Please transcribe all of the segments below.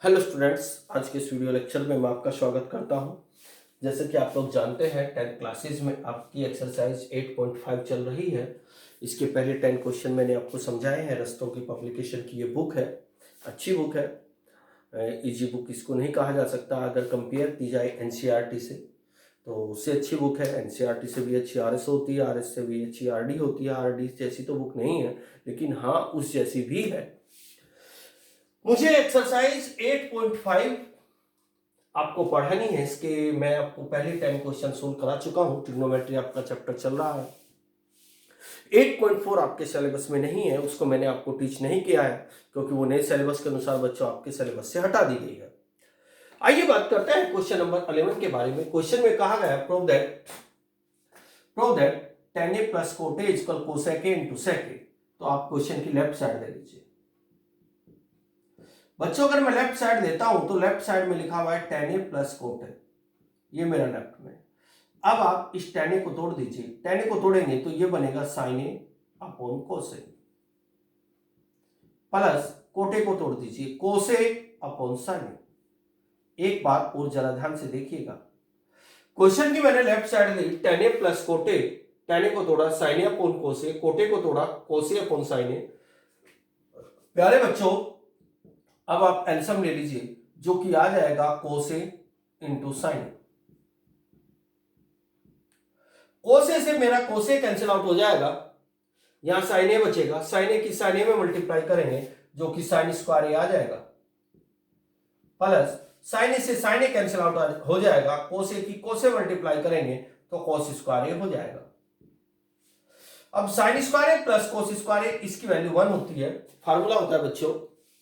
Hello students, आज के इस वीडियो लेक्चर में मैं आपका स्वागत करता हूं। जैसे कि आप लोग जानते हैं 10th क्लासेस में आपकी एक्सरसाइज 8.5 चल रही है। इसके पहले 10 क्वेश्चन मैंने आपको समझाए हैं। रस्तों की पब्लिकेशन की ये बुक है, अच्छी बुक है। इजी बुक इसको नहीं कहा जा सकता अगर कंपेयर की जाए एनसीईआरटी से, तो उससे अच्छी बुक है। एनसीईआरटी से भी अच्छी आरएस होती है, आरएस से भी अच्छी आरडी होती है। आरडी जैसी तो बुक नहीं है, लेकिन हाँ उस जैसी भी है। मुझे एक्सरसाइज 8.5 आपको पढ़ानी है। इसके मैं आपको पहले 10 क्वेश्चन सोल्व करा चुका हूं। ट्रिग्नोमेट्री आपका चैप्टर चल रहा है। 8.4 आपके सिलेबस में नहीं है, उसको मैंने आपको टीच नहीं किया है क्योंकि वो नए सिलेबस के अनुसार बच्चों आपके सिलेबस से हटा दी गई है। आइए बात करते हैं क्वेश्चन नंबर 11 के बारे में। क्वेश्चन में कहा गया prove that tan a plus cot a equal cosec a into sec a। तो आप क्वेश्चन की लेफ्ट साइड दे लीजिए बच्चों। अगर मैं लेफ्ट साइड देता हूं तो लेफ्ट साइड में लिखा हुआ है tan a प्लस कोट है, ये मेरा लेफ्ट में। अब आप इस tan a को तोड़ दीजिए। tan a को तोड़ेंगे तो ये बनेगा sin a upon cos a, plus cot a को तोड़ दीजिए cos a upon sin a। एक बात और जरा ध्यान से देखिएगा, क्वेश्चन की मैंने लेफ्ट साइड ली tan a plus cot a, tan a को तोड़ा sin a upon cos a, cot a को तोड़ा cos a upon sin a। प्यारे बच्चों, अब आप एलसीएम ले लीजिए जो कि आ जाएगा cos a into sine. cos a से मेरा cos a कैंसिल आउट हो जाएगा, यहां sin a बचेगा। sin a की sin a में मल्टीप्लाई करेंगे जो कि sin स्क्वायर a आ जाएगा, प्लस sin a से sin a कैंसिल आउट हो जाएगा। cos a की cos a मल्टीप्लाई करेंगे तो cos स्क्वायर a हो जाएगा। अब sin square a plus cos square a इसकी वैल्यू 1 होती है। फार्मूला होता है बच्चों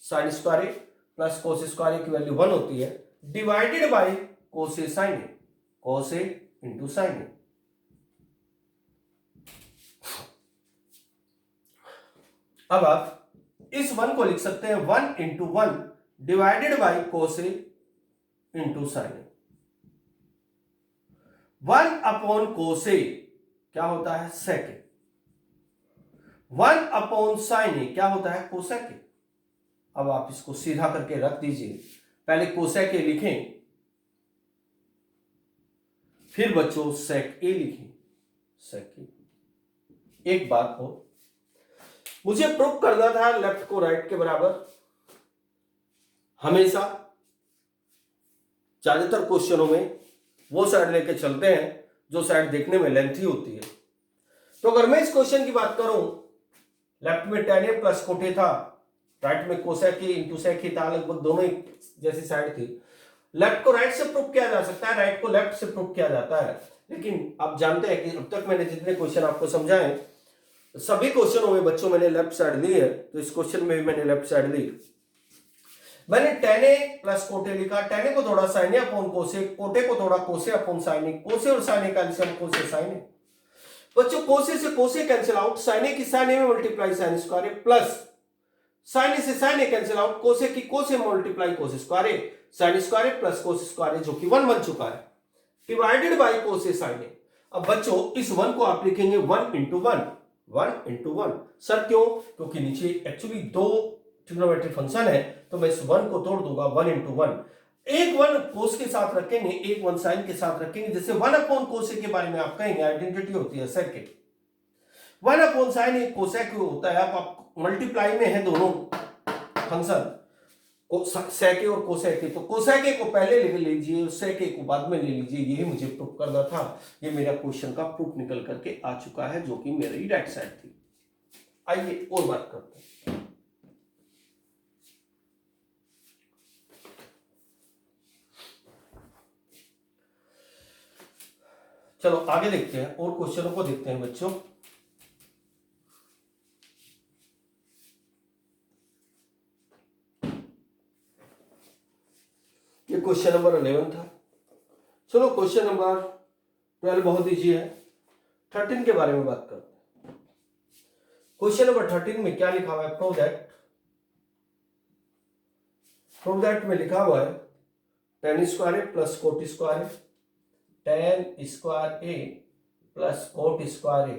sin square a plus cos square a की वैल्यू 1 होती है, divided by cos a sin a, cos a into sin a। अब आप इस 1 को लिख सकते हैं 1 into 1 divided by cos a into sin a। 1 upon cos a क्या होता है sec a, 1 upon sin a क्या होता है cosec a। अब आप इसको सीधा करके रख दीजिए, पहले cosec a लिखें फिर बच्चों sec a लिखें, sec a। एक बात हो, मुझे प्रूव करना था लेफ्ट को राइट के बराबर। हमेशा ज्यादातर क्वेश्चनों में वो साइड लेके चलते हैं जो साइड देखने में लेंथी होती है। तो अगर मैं इस क्वेश्चन की बात करूं, लेफ्ट में tan a plus cot a था, राइट में cosec a into sec a था, लगभग दोनों ही जैसी साइड थी। लेफ्ट को राइट से प्रूव किया जा सकता है, राइट को लेफ्ट से प्रूव किया जाता है, लेकिन आप जानते हैं कि अब तक मैंने जितने क्वेश्चन आपको समझाए सभी क्वेश्चनों में बच्चों मैंने लेफ्ट साइड ली है, तो इस क्वेश्चन में भी मैंने लेफ्ट साइड ली। मैंने tan a plus cot a लिखा, tan a को थोड़ा sin a upon cos a, cot a को थोड़ा cos a upon sin a, cos a और sin a का LCM cos a sin a। बच्चों cos a से cos a cancel out, sin a की sin a में multiply sin square a, plus sin a से sin a cancel out, cos a की cos a multiply cos square a, sin square a plus cos square a जो कि 1 बन चुका है, divided by cos a sin a। अब बच्चों इस 1 को आप लिखेंगे 1 इंटू 1, 1 इंटू 1। सर क्यों? क्योंकि नीचे एक्चुअली दो ट्रिग्नोमेट्रिक फंक्शन है, तो मैं इस 1 को तोड़ दूंगा 1 इंटू 1। एक 1 कोस के साथ रखेंगे, एक 1 साइन के साथ रखेंगे। जैसे 1 अपॉन कोस के बारे में आप कहेंगे आइडेंटिटी होती है सेक के, 1 अपॉन साइन एक कोसेक होता है। आप मल्टीप्लाई में है दोनों फंक्शन सेक और कोसेक, तो कोसेक को पहले लिख लीजिए, सेक को बाद में ले लीजिए। यही मुझे प्रूफ करना था। ये मेरा क्वेश्चन का प्रूफ निकल करके आ चुका है जो कि मेरी राइट साइड थी। आइए और बात करते हैं। चलो आगे देखते हैं और क्वेश्चनों को देखते हैं बच्चों। ये क्वेश्चन नंबर 11 था। चलो क्वेश्चन नंबर 12 बहुत इजी है। 13 के बारे में बात करते हैं। क्वेश्चन नंबर 13 में क्या लिखा हुआ है? प्रूव दैट में लिखा हुआ है tan square a plus cot square a, tan square a plus cot square a,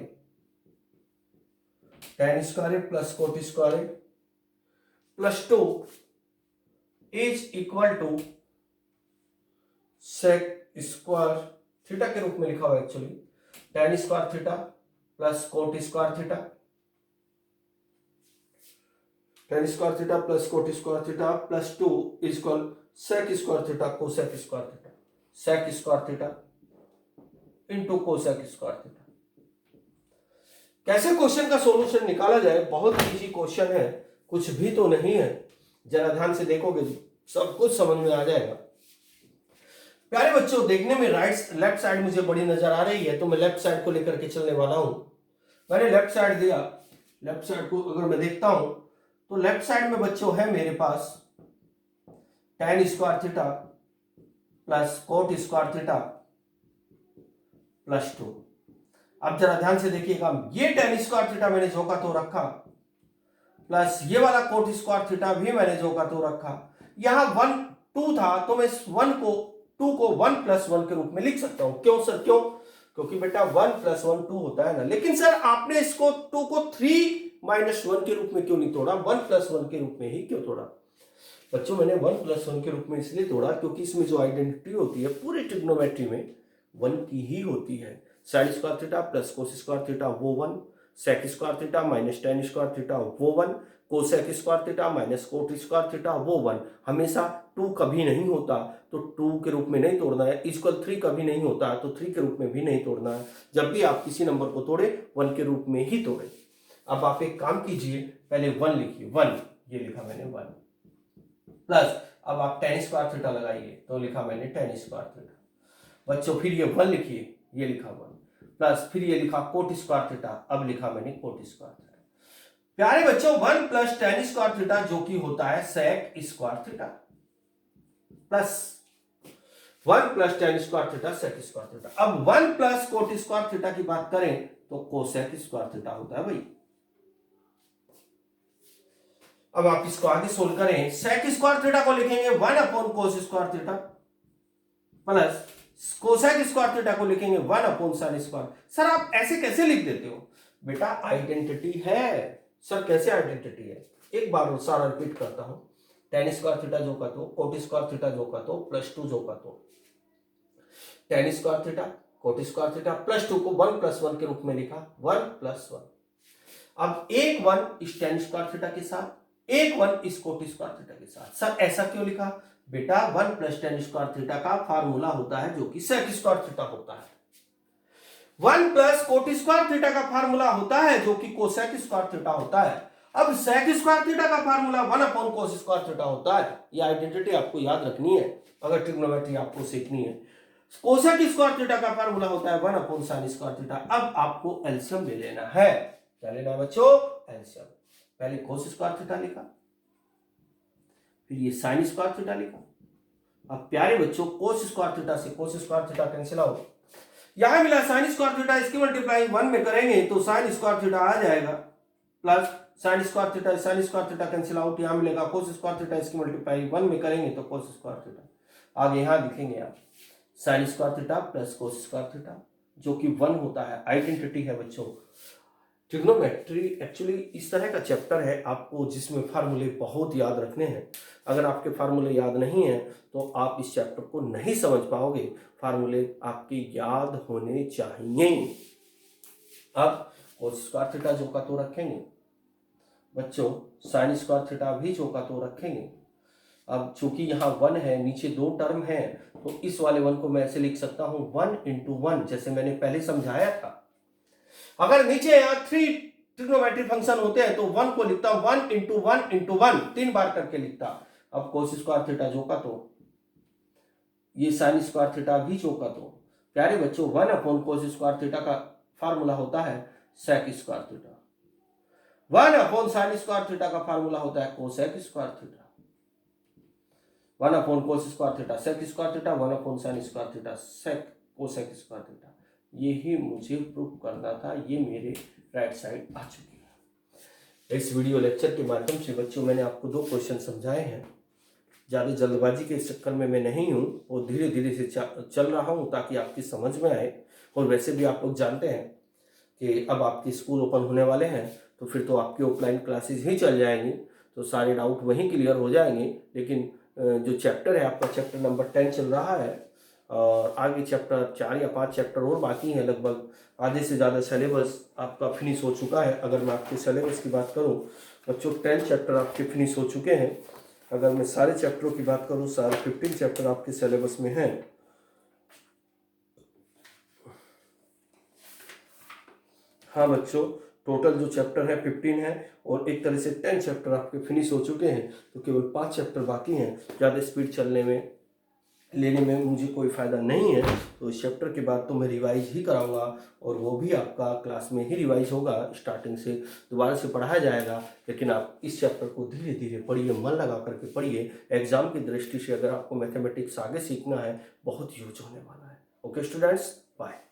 tan square a plus cot square a plus 2 is equal to sec square theta के रूप में लिखा हुआ actually tan square theta plus cot square theta, tan square theta plus cot square theta plus 2 is equal sec square theta cosec square theta, sec square theta into cosec square theta. कैसे question का solution निकाला जाए? बहुत easy question है, कुछ भी तो नहीं है, जरा ध्यान से देखोगे सब कुछ समझ में आ जाएगा। प्यारे बच्चों, देखने में लेफ्ट साइड मुझे बड़ी नजर आ रही है, तो मैं लेफ्ट साइड को लेकर के चलने वाला हूं। मैंने लेफ्ट साइड दिया, लेफ्ट साइड को अगर मैं देखता हूं तो लेफ्ट साइड में बच्चों है मेरे पास tan square theta plus cot square theta plus 2। अब जरा ध्यान से देखिएगा, ये tan स्क्वायर थीटा मैंने जो का तो रखा, प्लस ये वाला कोट स्क्वायर थीटा भी मैंने जो का तो रखा। यहां 1 2 था तो मैं इस 2 को 1 प्लस 1 के रूप में लिख सकता हूं। क्यों सर? क्यों? क्योंकि बेटा 1 प्लस 1 2 होता है ना। लेकिन सर आपने इसको 2 को 3 माइनस 1 के रूप में क्यों नहीं तोड़ा? 1 प्लस 1 के रूप में ही क्यों तोड़ा? बच्चों मैंने 1 प्लस 1 के रूप में इसलिए तोड़ा क्योंकि इसमें जो आइडेंटिटी होती है पूरी ट्रिग्नोमेट्री में 1 की ही होती है। Sine square theta plus cos square theta वो 1, sec square theta minus tan square theta वो 1, cosec square theta minus cot square theta वो 1। हमेशा 2 कभी नहीं होता तो 2 के रूप में नहीं तोड़ना है। इक्वल 3 कभी नहीं होता तो 3 के रूप में भी नहीं तोड़ना है। जब भी आप किसी नंबर को तोड़े 1 के रूप में ही तोड़े। अब आप एक काम कीजिए, पहले 1 लिखिए, 1 ये लिखा मैंने 1, प्लस अब आप tan स्क्वायर थीटा लगाइए तो लिखा मैंने tan स्क्वायर थीटा। बच्चों फिर ये 1 लिखिए, ये लिखा 1, प्लस फिर ये लिखा कोट स्क्वायर थीटा, अब लिखा मैंने कोट स्क्वायर थीटा। प्यारे बच्चों 1 प्लस tan स्क्वायर थीटा जो कि होता है sec square theta, plus 1 plus tan square theta sec square theta. अब 1 प्लस कोट स्क्वायर थीटा की बात करें तो कोसेक स्क्वायर थीटा होता है भाई। अब आप इसको आगे सोल्व करें, सेक स्क्वायर थीटा को लिखेंगे 1 upon cos square theta, plus cosec square theta को लिखेंगे 1 अपॉन साइन स्क्वायर। सर आप ऐसे कैसे लिख देते हो? बेटा आइडेंटिटी है। सर कैसे आइडेंटिटी है? एक बार सारा रिपीट करता हूं, tan स्क्वायर थीटा जो का तो कोट स्क्वायर थीटा जो का तो प्लस 2 जो का तो tan square theta coat square theta plus 2 को 1 प्लस 1 के रूप में लिखा, 1 प्लस 1। अब एक 1 इस tan स्क्वायर थीटा के साथ, एक 1 इस कोट स्क्वायर थीटा के साथ। सर ऐसा क्यों लिखा? बेटा 1 प्लस tan स्क्वायर थीटा का फार्मूला होता है जो कि सेक स्क्वायर थीटा होता है। 1 प्लस कोट स्क्वायर थीटा का फार्मूला होता है जो कि कोसेक स्क्वायर थीटा होता है। अब सेक स्क्वायर थीटा का formula 1 upon cos square theta होता है। ये आइडेंटिटी आपको याद रखनी है अगर ट्रिग्नोमेट्री आपको सीखनी है। कोसेक स्क्वायर थीटा का फार्मूला होता है 1 अपॉन साइन स्क्वायर थीटा। अब आपको एलसीएम ले लेना है। क्या लेना है बच्चों? एलसीएम। पहले कोस स्क्वायर थीटा लिखा, फिर ये साइन स्क्वायर थीटा लिखा। अब प्यारे बच्चों कोस स्क्वायर थीटा से कोस स्क्वायर थीटा कैंसिल आउट, यहां मिला साइन स्क्वायर थीटा, इसकी मल्टीप्लाई 1 में करेंगे तो साइन स्क्वायर थीटा आ जाएगा, plus sign square theta cancel out, यहां मिलेगा कोस स्क्वायर थीटा, इसकी मल्टीप्लाई 1 में करेंगे तो कोस स्क्वायर थीटा। आगे यहां लिखेंगे आप sign square theta plus cos square theta जो कि 1 होता है। आइडेंटिटी है बच्चों। ट्रिग्नोमेट्री एक्चुअली इस तरह का चैप्टर है आपको जिसमें फार्मूले बहुत याद रखने हैं। अगर आपके फार्मूले याद नहीं है तो आप इस चैप्टर को नहीं समझ पाओगे। फार्मूले आपके याद होने चाहिए। अब कोस स्क्वायर थीटा जो का तो रखेंगे बच्चों, साइन स्क्वायर थीटा भी जो का तो रखेंगे। अब चूंकि यहाँ 1 है, नीचे 2 टर्म है, तो इस वाले 1 को मैं ऐसे लिख सकता हूं 1 इंटू 1, जैसे मैंने पहले समझाया था। अगर नीचे यहाँ 3 ट्रिग्नोमेट्रिक फंक्शन होते हैं तो 1 को लिखता हूं 1 इंटू 1 इंटू 1, 3 बार करके लिखता। अब कोस स्क्वायर थीटा जो का तो ये साइन स्क्वायर थीटा भी जो का तो प्यारे बच्चों 1 अपॉन कोस स्क्वायर थीटा का फार्मूला होता है sec square theta, 1 upon sine square theta का फार्मूला होता है cosec square theta, 1 upon cos square theta sec square theta, 1 upon sine square theta sec cosec square theta. यही मुझे prove करना था। ये मेरे राइट साइड आ चुकी है। इस वीडियो लेक्चर के माध्यम से बच्चों मैंने आपको 2 क्वेश्चन समझाए हैं। ज़्यादा जल्दबाजी के चक्कर में मैं नहीं हूँ और धीरे धीरे से चल रहा हूँ ताकि आपकी समझ में आए। और वैसे भी आप लोग जानते हैं कि अब आपके स्कूल ओपन होने वाले हैं तो फिर तो आपकी ऑफलाइन क्लासेस ही चल जाएंगी, तो सारे डाउट वहीं क्लियर हो जाएंगे। लेकिन जो चैप्टर है आपका चैप्टर नंबर 10 चल रहा है और आगे चैप्टर 4 या 5 चैप्टर और बाकी हैं। लगभग आधे से ज़्यादा सिलेबस आपका फिनिश हो चुका है। अगर मैं आपके सिलेबस की बात करूं बच्चों 10 चैप्टर आपके फिनिश हो चुके हैं। अगर मैं सारे चैप्टरों की बात करूं सारे 15 चैप्टर आपके सिलेबस में हैं। हाँ बच्चों, टोटल जो चैप्टर है 15 है और एक तरह से 10 चैप्टर आपके फिनिश हो चुके हैं, तो केवल 5 चैप्टर बाकी हैं। ज़्यादा स्पीड चलने में लेने में मुझे कोई फ़ायदा नहीं है, तो इस चैप्टर के बाद तो मैं रिवाइज ही कराऊंगा और वो भी आपका क्लास में ही रिवाइज होगा। स्टार्टिंग से दोबारा से पढ़ाया जाएगा, लेकिन आप इस चैप्टर को धीरे धीरे पढ़िए, मन लगा करके पढ़िए। एग्जाम की दृष्टि से अगर आपको मैथमेटिक्स आगे सीखना है बहुत यूज होने वाला है। Okay students, bye.